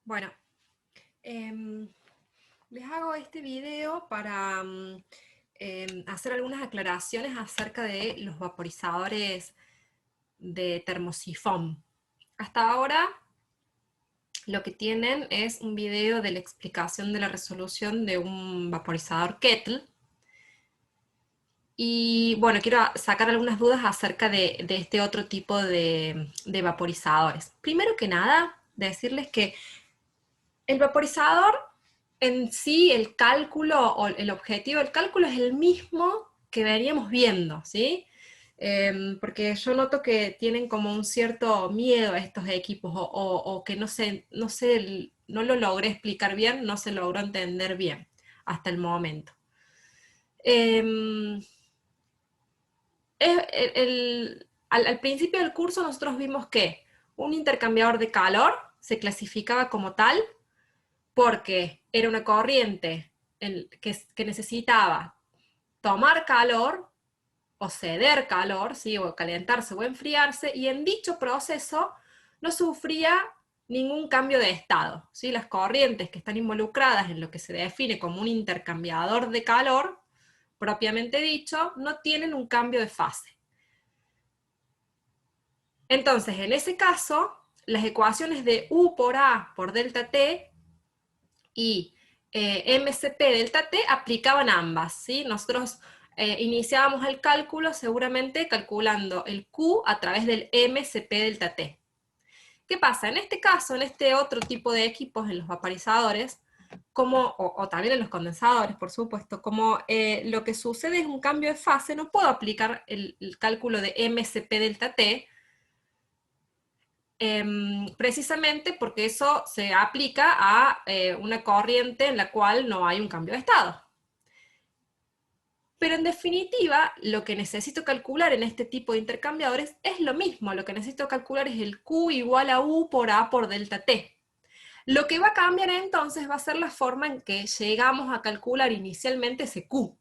Bueno, em, les hago este video para hacer algunas aclaraciones acerca de los vaporizadores de termosifón. Hasta ahora lo que tienen es un video de la explicación de la resolución de un vaporizador kettle. Y bueno, quiero sacar algunas dudas acerca de este otro tipo de vaporizadores. Primero que nada, decirles que el vaporizador en sí, el cálculo o el objetivo del cálculo es el mismo que veníamos viendo, ¿sí? Porque yo noto que tienen como un cierto miedo a estos equipos o que no lo logré explicar bien, no se logró entender bien hasta el momento. Em, al principio del curso nosotros vimos que un intercambiador de calor se clasificaba como tal porque era una corriente que necesitaba tomar calor o ceder calor, ¿sí? O calentarse o enfriarse, y en dicho proceso no sufría ningún cambio de estado, ¿sí? Las corrientes que están involucradas en lo que se define como un intercambiador de calor, propiamente dicho, no tienen un cambio de fase. Entonces, en ese caso, las ecuaciones de U por A por delta T y MCP delta T aplicaban ambas, ¿sí? Nosotros iniciábamos el cálculo seguramente calculando el Q a través del MCP delta T. ¿Qué pasa? En este caso, en este otro tipo de equipos, en los vaporizadores, o también en los condensadores, por supuesto, como lo que sucede es un cambio de fase, no puedo aplicar el cálculo de MCP delta T, precisamente porque eso se aplica a una corriente en la cual no hay un cambio de estado. Pero en definitiva, lo que necesito calcular en este tipo de intercambiadores es lo mismo. Lo que necesito calcular es el Q igual a U por A por delta T. Lo que va a cambiar entonces va a ser la forma en que llegamos a calcular inicialmente ese Q.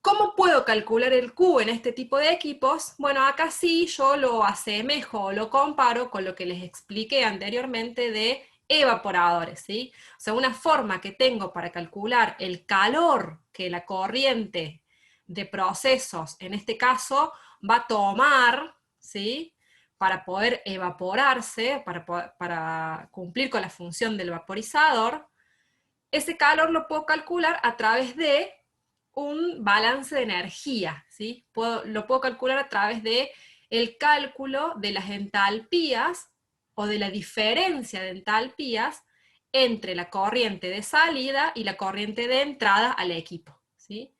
¿Cómo puedo calcular el Q en este tipo de equipos? Bueno, acá sí yo lo asemejo o lo comparo con lo que les expliqué anteriormente de evaporadores, ¿sí? O sea, una forma que tengo para calcular el calor que la corriente de procesos, en este caso, va a tomar, ¿sí? Para poder evaporarse, para cumplir con la función del vaporizador, ese calor lo puedo calcular a través de un balance de energía, ¿sí? Lo puedo calcular a través de el cálculo de las entalpías o de la diferencia de entalpías entre la corriente de salida y la corriente de entrada al equipo, ¿sí?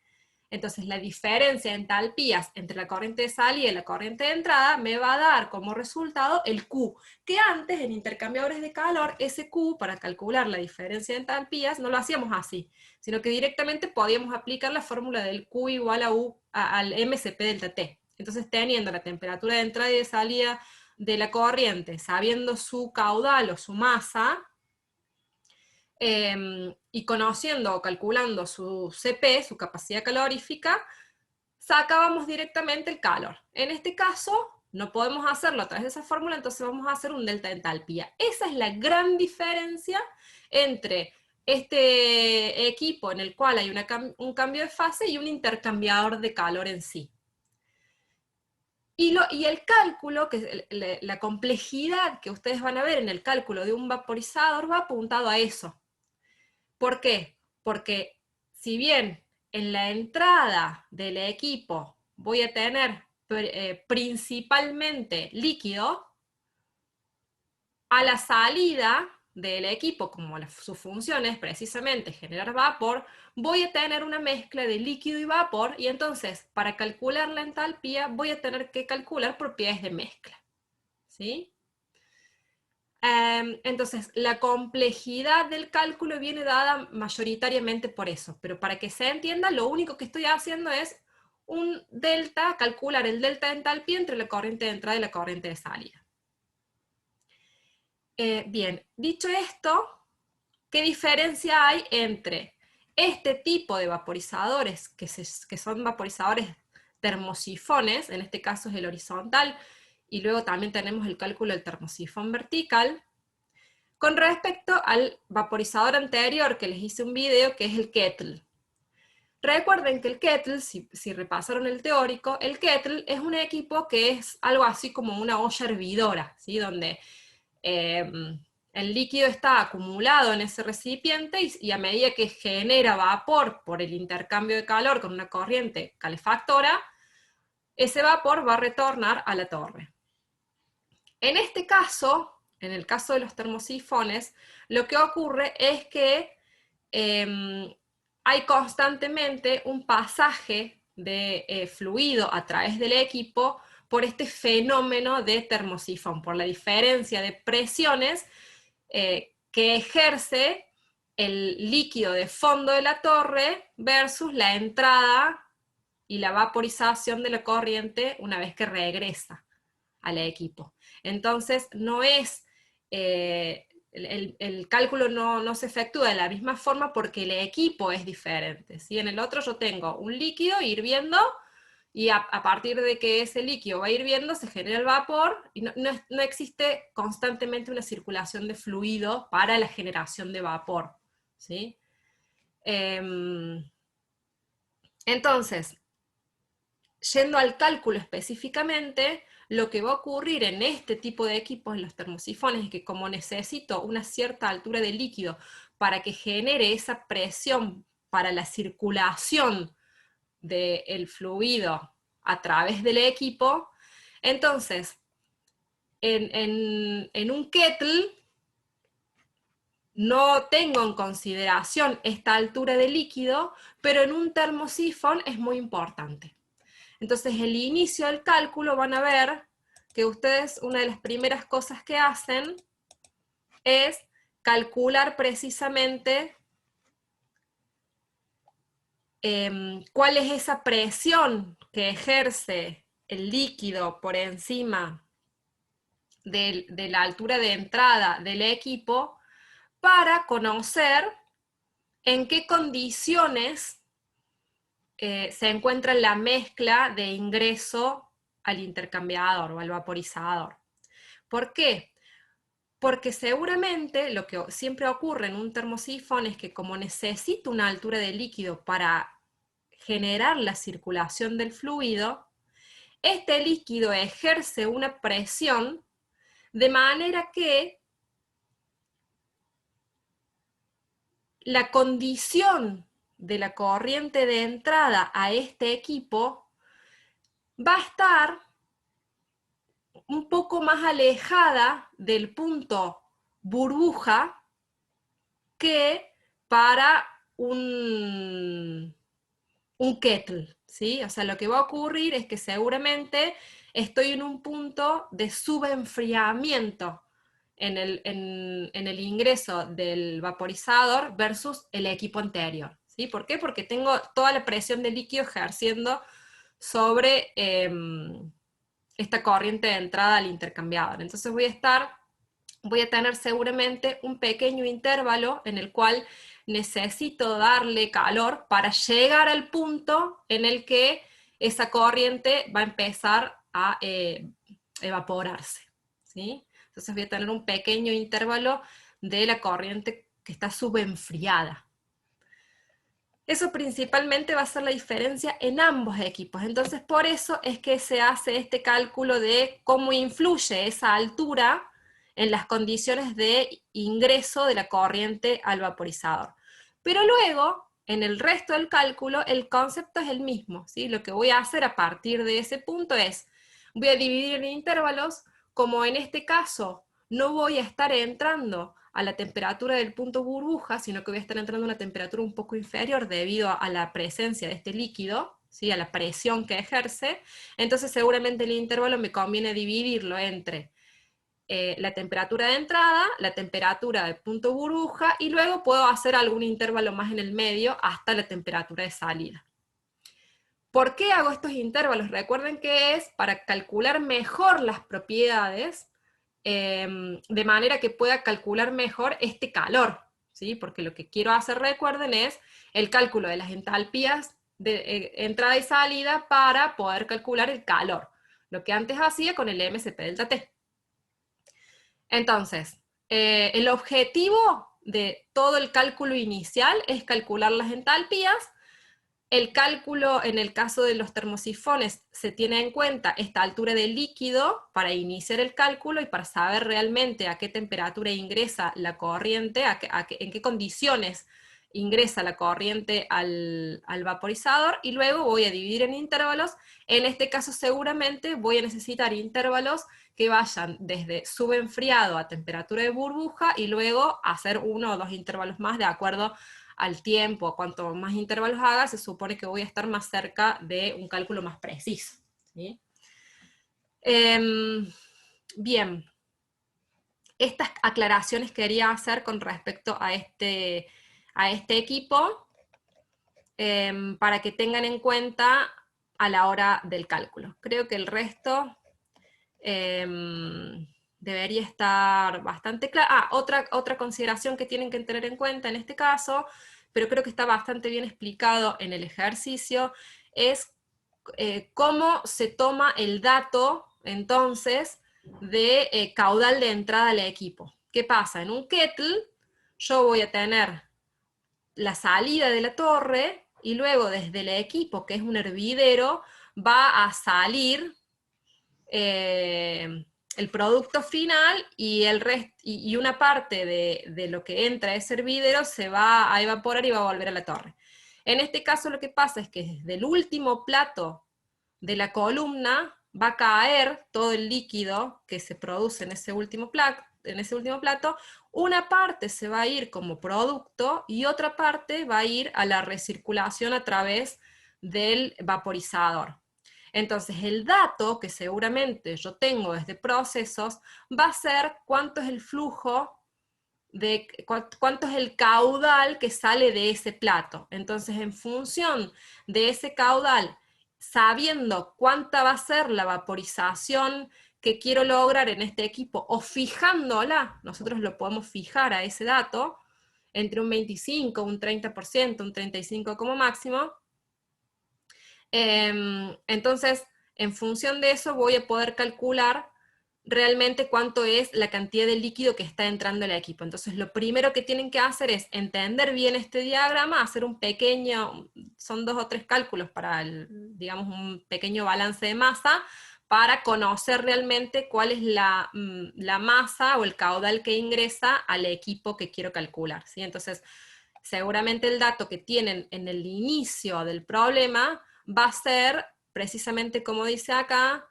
Entonces, la diferencia de entalpías entre la corriente de salida y la corriente de entrada me va a dar como resultado el Q, que antes en intercambiadores de calor, ese Q, para calcular la diferencia de entalpías, no lo hacíamos así, sino que directamente podíamos aplicar la fórmula del Q igual al MCP delta T. Entonces, teniendo la temperatura de entrada y de salida de la corriente, sabiendo su caudal o su masa, y conociendo o calculando su CP, su capacidad calorífica, sacábamos directamente el calor. En este caso, no podemos hacerlo a través de esa fórmula, entonces vamos a hacer un delta de entalpía. Esa es la gran diferencia entre este equipo en el cual hay un cambio de fase y un intercambiador de calor en sí. Y el cálculo, que es la complejidad que ustedes van a ver en el cálculo de un vaporizador, va apuntado a eso. ¿Por qué? Porque si bien en la entrada del equipo voy a tener principalmente líquido, a la salida del equipo, como su función es precisamente generar vapor, voy a tener una mezcla de líquido y vapor, y entonces para calcular la entalpía voy a tener que calcular propiedades de mezcla, ¿sí? Entonces, la complejidad del cálculo viene dada mayoritariamente por eso, pero para que se entienda, lo único que estoy haciendo es un delta, calcular el delta de entalpía entre la corriente de entrada y la corriente de salida. Bien, dicho esto, ¿qué diferencia hay entre este tipo de vaporizadores, que son vaporizadores termosifones, en este caso es el horizontal, y luego también tenemos el cálculo del termosifón vertical, con respecto al vaporizador anterior que les hice un video, que es el kettle. Recuerden que el kettle, si repasaron el teórico, el kettle es un equipo que es algo así como una olla hervidora, ¿sí? Donde el líquido está acumulado en ese recipiente y a medida que genera vapor por el intercambio de calor con una corriente calefactora, ese vapor va a retornar a la torre. En este caso, en el caso de los termosifones, lo que ocurre es que hay constantemente un pasaje de fluido a través del equipo por este fenómeno de termosifón, por la diferencia de presiones que ejerce el líquido de fondo de la torre versus la entrada y la vaporización de la corriente una vez que regresa al equipo. Entonces, no es, el cálculo no se efectúa de la misma forma porque el equipo es diferente, ¿sí? En el otro yo tengo un líquido hirviendo y a partir de que ese líquido va hirviendo se genera el vapor y no existe constantemente una circulación de fluido para la generación de vapor, ¿sí? Entonces, yendo al cálculo específicamente, lo que va a ocurrir en este tipo de equipos, en los termosifones, es que como necesito una cierta altura de líquido para que genere esa presión para la circulación del fluido a través del equipo, entonces, en un kettle no tengo en consideración esta altura de líquido, pero en un termosifón es muy importante. Entonces, el inicio del cálculo van a ver que ustedes, una de las primeras cosas que hacen es calcular precisamente cuál es esa presión que ejerce el líquido por encima de la altura de entrada del equipo para conocer en qué condiciones se encuentra la mezcla de ingreso al intercambiador o al vaporizador. ¿Por qué? Porque seguramente lo que siempre ocurre en un termosifón es que como necesito una altura de líquido para generar la circulación del fluido, este líquido ejerce una presión de manera que la condición de la corriente de entrada a este equipo va a estar un poco más alejada del punto burbuja que para un kettle, ¿sí? O sea, lo que va a ocurrir es que seguramente estoy en un punto de subenfriamiento en el ingreso del vaporizador versus el equipo anterior, ¿sí? ¿Por qué? Porque tengo toda la presión del líquido ejerciendo sobre esta corriente de entrada al intercambiador. Entonces voy a tener seguramente un pequeño intervalo en el cual necesito darle calor para llegar al punto en el que esa corriente va a empezar a evaporarse, ¿sí? Entonces voy a tener un pequeño intervalo de la corriente que está subenfriada. Eso principalmente va a ser la diferencia en ambos equipos. Entonces, por eso es que se hace este cálculo de cómo influye esa altura en las condiciones de ingreso de la corriente al vaporizador. Pero luego, en el resto del cálculo, el concepto es el mismo, ¿sí? Lo que voy a hacer a partir de ese punto es, voy a dividir en intervalos, como en este caso no voy a estar entrando a la temperatura del punto burbuja, sino que voy a estar entrando a una temperatura un poco inferior debido a la presencia de este líquido, ¿sí? A la presión que ejerce, entonces seguramente el intervalo me conviene dividirlo entre la temperatura de entrada, la temperatura del punto burbuja, y luego puedo hacer algún intervalo más en el medio hasta la temperatura de salida. ¿Por qué hago estos intervalos? Recuerden que es para calcular mejor las propiedades de manera que pueda calcular mejor este calor, ¿sí? Porque lo que quiero hacer, recuerden, es el cálculo de las entalpías de entrada y salida para poder calcular el calor, lo que antes hacía con el MSP delta T. Entonces, el objetivo de todo el cálculo inicial es calcular las entalpías. El cálculo, en el caso de los termosifones, se tiene en cuenta esta altura del líquido para iniciar el cálculo y para saber realmente a qué temperatura ingresa la corriente, en qué condiciones ingresa la corriente al vaporizador, y luego voy a dividir en intervalos. En este caso seguramente voy a necesitar intervalos que vayan desde subenfriado a temperatura de burbuja y luego hacer 1 o 2 intervalos más de acuerdo al tiempo. Cuanto más intervalos haga, se supone que voy a estar más cerca de un cálculo más preciso, ¿sí? Bien, estas aclaraciones quería hacer con respecto a este equipo, para que tengan en cuenta a la hora del cálculo. Creo que el resto debería estar bastante claro. Otra consideración que tienen que tener en cuenta en este caso, pero creo que está bastante bien explicado en el ejercicio, es cómo se toma el dato, entonces, de caudal de entrada al equipo. ¿Qué pasa? En un kettle yo voy a tener la salida de la torre y luego desde el equipo, que es un hervidero, va a salir el producto final y, y una parte de lo que entra a ese hervidero se va a evaporar y va a volver a la torre. En este caso lo que pasa es que desde el último plato de la columna va a caer todo el líquido que se produce en ese último plato, una parte se va a ir como producto y otra parte va a ir a la recirculación a través del vaporizador. Entonces el dato que seguramente yo tengo desde procesos va a ser cuánto es el flujo, cuánto es el caudal que sale de ese plato. Entonces en función de ese caudal, sabiendo cuánta va a ser la vaporización que quiero lograr en este equipo, o fijándola, nosotros lo podemos fijar a ese dato, entre un 25, un 30%, un 35% como máximo. Entonces, en función de eso voy a poder calcular realmente cuánto es la cantidad de líquido que está entrando al equipo. Entonces, lo primero que tienen que hacer es entender bien este diagrama, hacer un pequeño, son 2 o 3 cálculos para, digamos, un pequeño balance de masa, para conocer realmente cuál es la masa o el caudal que ingresa al equipo que quiero calcular, ¿sí? Entonces, seguramente el dato que tienen en el inicio del problema va a ser, precisamente como dice acá,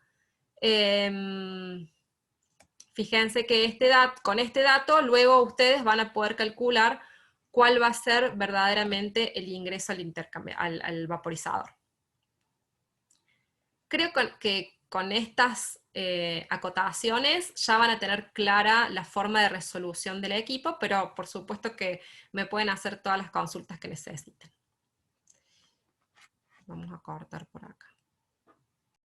fíjense que con este dato luego ustedes van a poder calcular cuál va a ser verdaderamente el ingreso al vaporizador. Creo que con estas acotaciones ya van a tener clara la forma de resolución del equipo, pero por supuesto que me pueden hacer todas las consultas que necesiten. Vamos a cortar por acá.